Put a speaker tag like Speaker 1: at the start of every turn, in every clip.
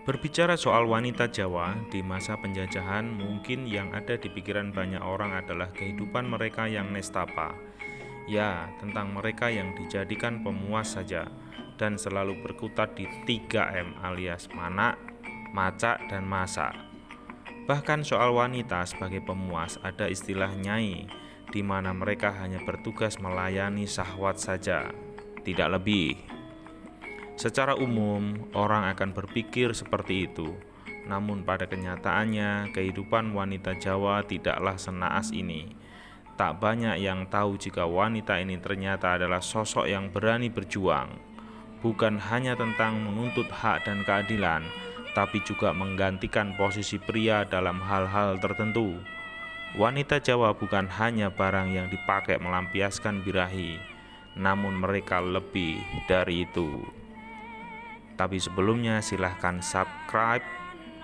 Speaker 1: Berbicara soal wanita Jawa di masa penjajahan, mungkin yang ada di pikiran banyak orang adalah kehidupan mereka yang nestapa. Ya, tentang mereka yang dijadikan pemuas saja dan selalu berkutat di 3M alias manak, macak, dan masak. Bahkan soal wanita sebagai pemuas ada istilah nyai, di mana mereka hanya bertugas melayani syahwat saja, tidak lebih. Secara umum, orang akan berpikir seperti itu. Namun pada kenyataannya, kehidupan wanita Jawa tidaklah senaas ini. Tak banyak yang tahu jika wanita ini ternyata adalah sosok yang berani berjuang. Bukan hanya tentang menuntut hak dan keadilan, tapi juga menggantikan posisi pria dalam hal-hal tertentu. Wanita Jawa bukan hanya barang yang dipakai melampiaskan birahi, namun mereka lebih dari itu. Tapi sebelumnya silahkan subscribe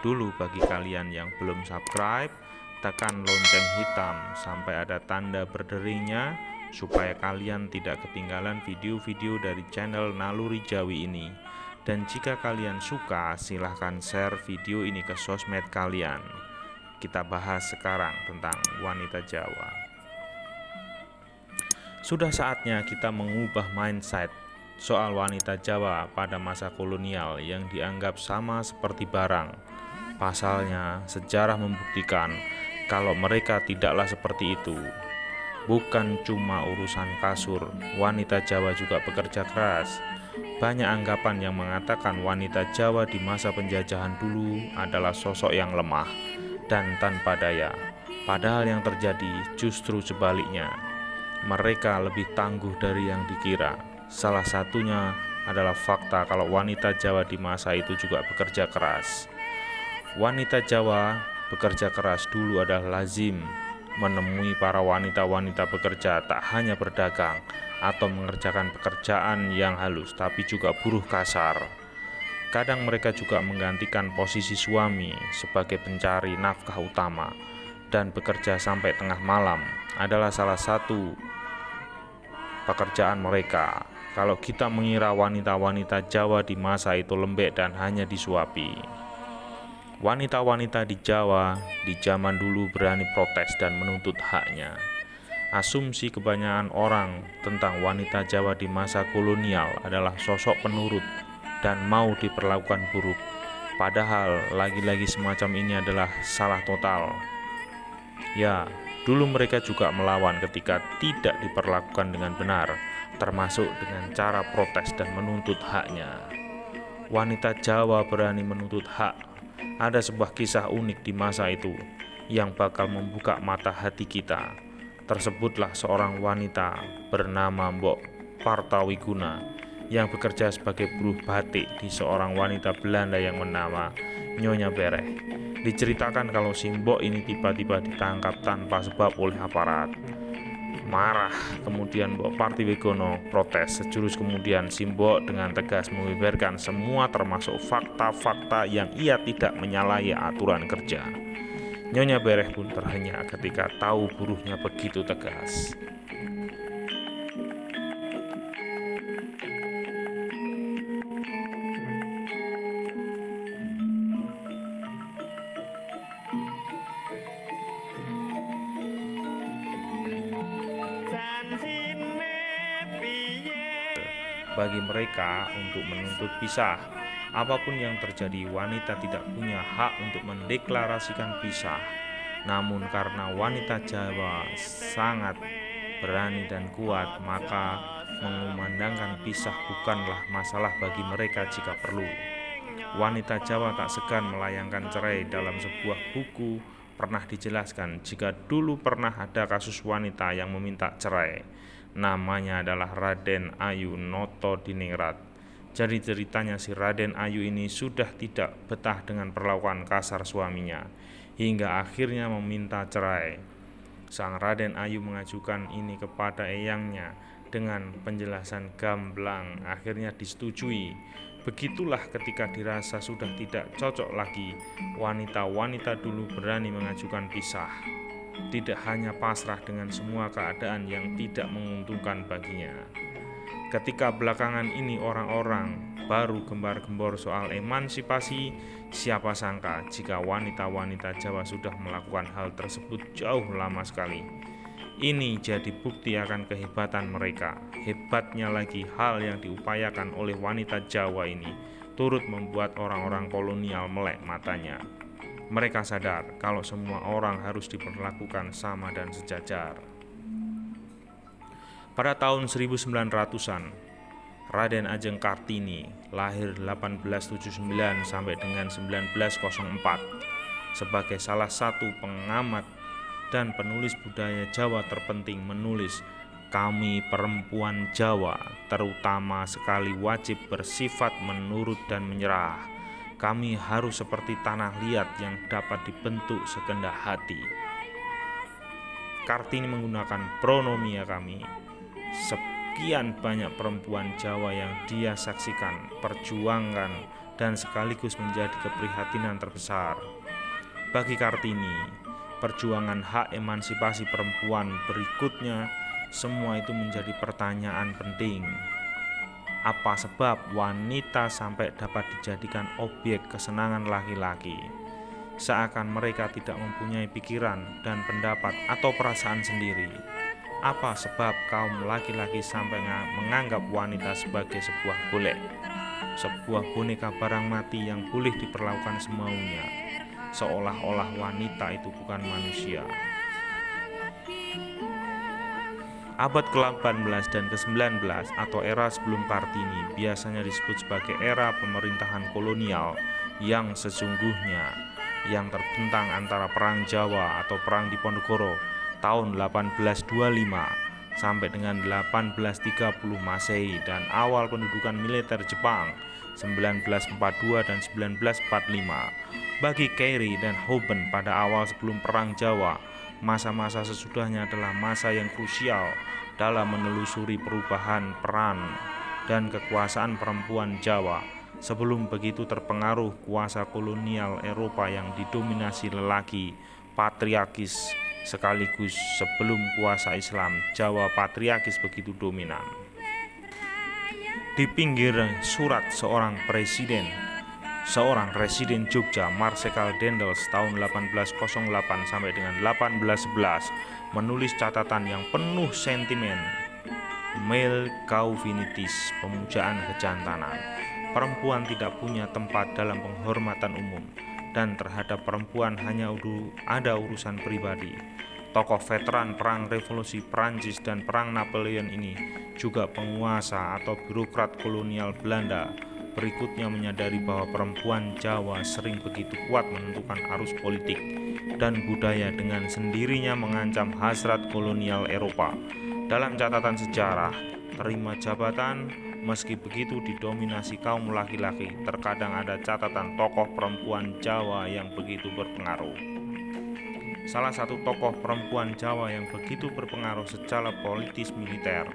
Speaker 1: dulu bagi kalian yang belum subscribe. Tekan lonceng hitam sampai ada tanda berderingnya supaya kalian tidak ketinggalan video-video dari channel Naluri Jawi ini. Dan jika kalian suka, silahkan share video ini ke sosmed kalian. Kita bahas sekarang tentang wanita Jawa. Sudah saatnya kita mengubah mindset soal wanita Jawa pada masa kolonial yang dianggap sama seperti barang. Pasalnya, sejarah membuktikan kalau mereka tidaklah seperti itu. Bukan cuma urusan kasur, wanita Jawa juga bekerja keras. Banyak anggapan yang mengatakan wanita Jawa di masa penjajahan dulu adalah sosok yang lemah dan tanpa daya. Padahal yang terjadi justru sebaliknya. Mereka lebih tangguh dari yang dikira. Salah satunya adalah fakta kalau wanita Jawa di masa itu juga bekerja keras. Wanita Jawa bekerja keras dulu adalah lazim. Menemui para wanita-wanita bekerja tak hanya berdagang atau mengerjakan pekerjaan yang halus, tapi juga buruh kasar. Kadang mereka juga menggantikan posisi suami sebagai pencari nafkah utama, dan bekerja sampai tengah malam adalah salah satu pekerjaan mereka. Kalau kita mengira wanita-wanita Jawa di masa itu lembek dan hanya disuapi, wanita-wanita di Jawa di zaman dulu berani protes dan menuntut haknya. Asumsi kebanyakan orang tentang wanita Jawa di masa kolonial adalah sosok penurut dan mau diperlakukan buruk. Padahal lagi-lagi semacam ini adalah salah total. Ya, dulu mereka juga melawan ketika tidak diperlakukan dengan benar, termasuk dengan cara protes dan menuntut haknya. Wanita Jawa berani menuntut hak. Ada sebuah kisah unik di masa itu yang bakal membuka mata hati kita. Tersebutlah seorang wanita bernama Mbok Partawiguna yang bekerja sebagai buruh batik di seorang wanita Belanda yang bernama Nyonya Bereh. Diceritakan kalau si Mbok ini tiba-tiba ditangkap tanpa sebab oleh aparat. Marah, kemudian Mbok Partawiguna protes. Sejurus kemudian si Mbok dengan tegas membeberkan semua termasuk fakta-fakta yang ia tidak menyalahi aturan kerja. Nyonya Bereh pun terhenyak ketika tahu buruhnya begitu tegas. Bagi mereka untuk menuntut pisah. Apapun yang terjadi, wanita tidak punya hak untuk mendeklarasikan pisah. Namun karena wanita Jawa sangat berani dan kuat, maka mengumandangkan pisah bukanlah masalah bagi mereka jika perlu. Wanita Jawa tak segan melayangkan cerai. Dalam sebuah buku pernah dijelaskan jika dulu pernah ada kasus wanita yang meminta cerai. Namanya adalah Raden Ayu Noto Diningrat. Jadi ceritanya si Raden Ayu ini sudah tidak betah dengan perlakuan kasar suaminya, hingga akhirnya meminta cerai. Sang Raden Ayu mengajukan ini kepada eyangnya dengan penjelasan gamblang, akhirnya disetujui. Begitulah ketika dirasa sudah tidak cocok lagi, wanita-wanita dulu berani mengajukan pisah. Tidak hanya pasrah dengan semua keadaan yang tidak menguntungkan baginya. Ketika belakangan ini orang-orang baru gembar-gembor soal emansipasi, siapa sangka jika wanita-wanita Jawa sudah melakukan hal tersebut jauh lama sekali. Ini jadi bukti akan kehebatan mereka. Hebatnya lagi, hal yang diupayakan oleh wanita Jawa ini turut membuat orang-orang kolonial melek matanya. Mereka sadar kalau semua orang harus diperlakukan sama dan sejajar. Pada tahun 1900-an, Raden Ajeng Kartini lahir 1879 sampai dengan 1904 sebagai salah satu pengamat dan penulis budaya Jawa terpenting menulis, "Kami perempuan Jawa terutama sekali wajib bersifat menurut dan menyerah. Kami harus seperti tanah liat yang dapat dibentuk sekehendak hati." Kartini menggunakan pronomia kami. Sekian banyak perempuan Jawa yang dia saksikan, perjuangkan, dan sekaligus menjadi keprihatinan terbesar. Bagi Kartini, perjuangan hak emansipasi perempuan berikutnya semua itu menjadi pertanyaan penting. Apa sebab wanita sampai dapat dijadikan objek kesenangan laki-laki? Seakan mereka tidak mempunyai pikiran dan pendapat atau perasaan sendiri. Apa sebab kaum laki-laki sampai menganggap wanita sebagai sebuah golek, sebuah boneka barang mati yang boleh diperlakukan semaunya, seolah-olah wanita itu bukan manusia? Abad ke-18 dan ke-19 atau era sebelum Kartini biasanya disebut sebagai era pemerintahan kolonial yang sesungguhnya, yang terbentang antara Perang Jawa atau Perang Diponegoro tahun 1825 sampai dengan 1830 Masehi dan awal pendudukan militer Jepang 1942 dan 1945. Bagi Carey dan Houben pada awal sebelum Perang Jawa, masa-masa sesudahnya adalah masa yang krusial dalam menelusuri perubahan peran dan kekuasaan perempuan Jawa sebelum begitu terpengaruh kuasa kolonial Eropa yang didominasi lelaki patriarkis, sekaligus sebelum kuasa Islam Jawa patriarkis begitu dominan. Di pinggir surat seorang residen Jogja, Marsekal Dendels tahun 1808 sampai dengan 1811 menulis catatan yang penuh sentimen, male chauvinitis, pemujaan kejantanan. Perempuan tidak punya tempat dalam penghormatan umum, dan terhadap perempuan hanya ada urusan pribadi. Tokoh veteran Perang Revolusi Prancis dan Perang Napoleon ini juga penguasa atau birokrat kolonial Belanda berikutnya menyadari bahwa perempuan Jawa sering begitu kuat menentukan arus politik dan budaya dengan sendirinya mengancam hasrat kolonial Eropa. Dalam catatan sejarah, terima jabatan meski begitu didominasi kaum laki-laki, terkadang ada catatan tokoh perempuan Jawa yang begitu berpengaruh. Salah satu tokoh perempuan Jawa yang begitu berpengaruh secara politis militer,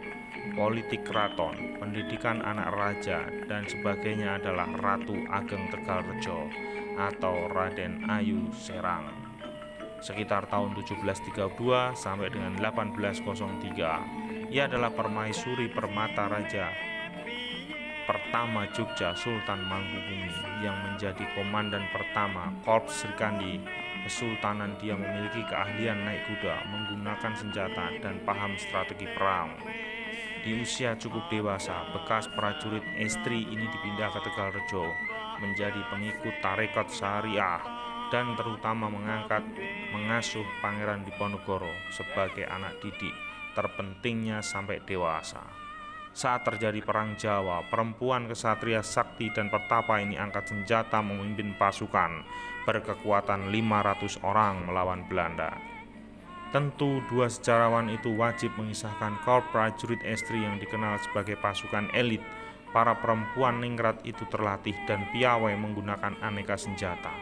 Speaker 1: politik keraton, pendidikan anak raja, dan sebagainya adalah Ratu Ageng Tegalrejo atau Raden Ayu Serang. Sekitar tahun 1732 sampai dengan 1803, ia adalah permaisuri permata raja pertama Jogja Sultan Mangkubumi yang menjadi komandan pertama Korps Srikandi Kesultanan. Dia memiliki keahlian naik kuda, menggunakan senjata, dan paham strategi perang. Di usia cukup dewasa, bekas prajurit estri ini dipindah ke Tegalrejo menjadi pengikut tarekat syariah dan terutama mengasuh Pangeran Diponegoro sebagai anak didik terpentingnya sampai dewasa. Saat terjadi Perang Jawa, perempuan kesatria sakti dan pertapa ini angkat senjata memimpin pasukan berkekuatan 500 orang melawan Belanda. Tentu dua sejarawan itu wajib mengisahkan korps prajurit estri yang dikenal sebagai pasukan elit. Para perempuan ningrat itu terlatih dan piawai menggunakan aneka senjata,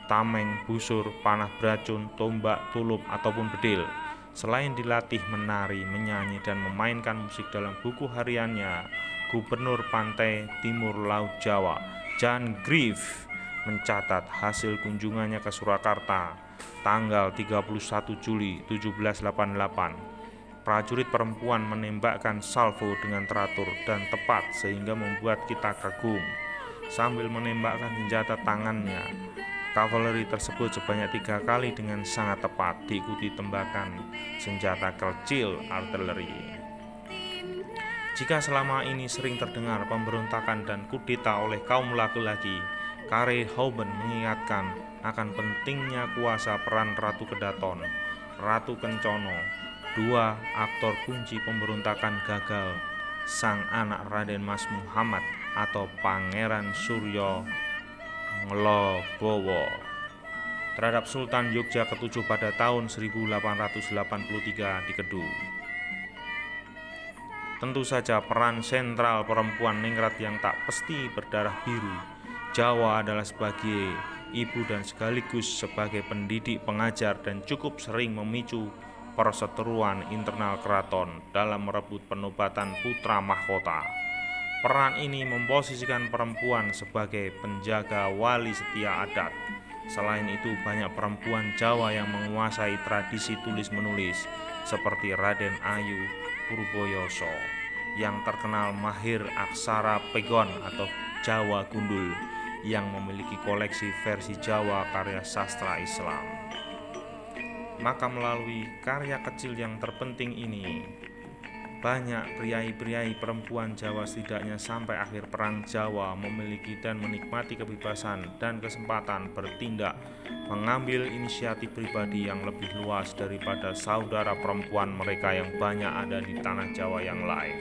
Speaker 1: tameng, busur, panah beracun, tombak, tulup, ataupun bedil. Selain dilatih menari, menyanyi, dan memainkan musik, dalam buku hariannya, Gubernur Pantai Timur Laut Jawa, Jan Grief, mencatat hasil kunjungannya ke Surakarta tanggal 31 Juli 1788. prajurit perempuan menembakkan salvo dengan teratur dan tepat sehingga membuat kita kagum. Sambil menembakkan senjata tangannya, kavaleri tersebut sebanyak 3 kali dengan sangat tepat, diikuti tembakan senjata kecil artileri. Jika selama ini sering terdengar pemberontakan dan kudeta oleh kaum laki-laki, Kare Houben mengingatkan akan pentingnya kuasa peran Ratu Kedaton, Ratu Kencono, dua aktor kunci pemberontakan gagal, sang anak Raden Mas Muhammad atau Pangeran Suryo Nglogowo terhadap Sultan Yogya ke-7 pada tahun 1883 di Kedu. Tentu saja peran sentral perempuan ningrat yang tak pasti berdarah biru Jawa adalah sebagai ibu dan sekaligus sebagai pendidik pengajar dan cukup sering memicu perseteruan internal keraton dalam merebut penobatan putra mahkota. Peran ini memposisikan perempuan sebagai penjaga wali setia adat. Selain itu banyak perempuan Jawa yang menguasai tradisi tulis-menulis seperti Raden Ayu Purboyoso yang terkenal mahir aksara pegon atau Jawa Gundul yang memiliki koleksi versi Jawa karya sastra Islam. Maka melalui karya kecil yang terpenting ini, banyak priai-priai perempuan Jawa setidaknya sampai akhir perang Jawa memiliki dan menikmati kebebasan dan kesempatan bertindak, mengambil inisiatif pribadi yang lebih luas daripada saudara perempuan mereka yang banyak ada di tanah Jawa yang lain.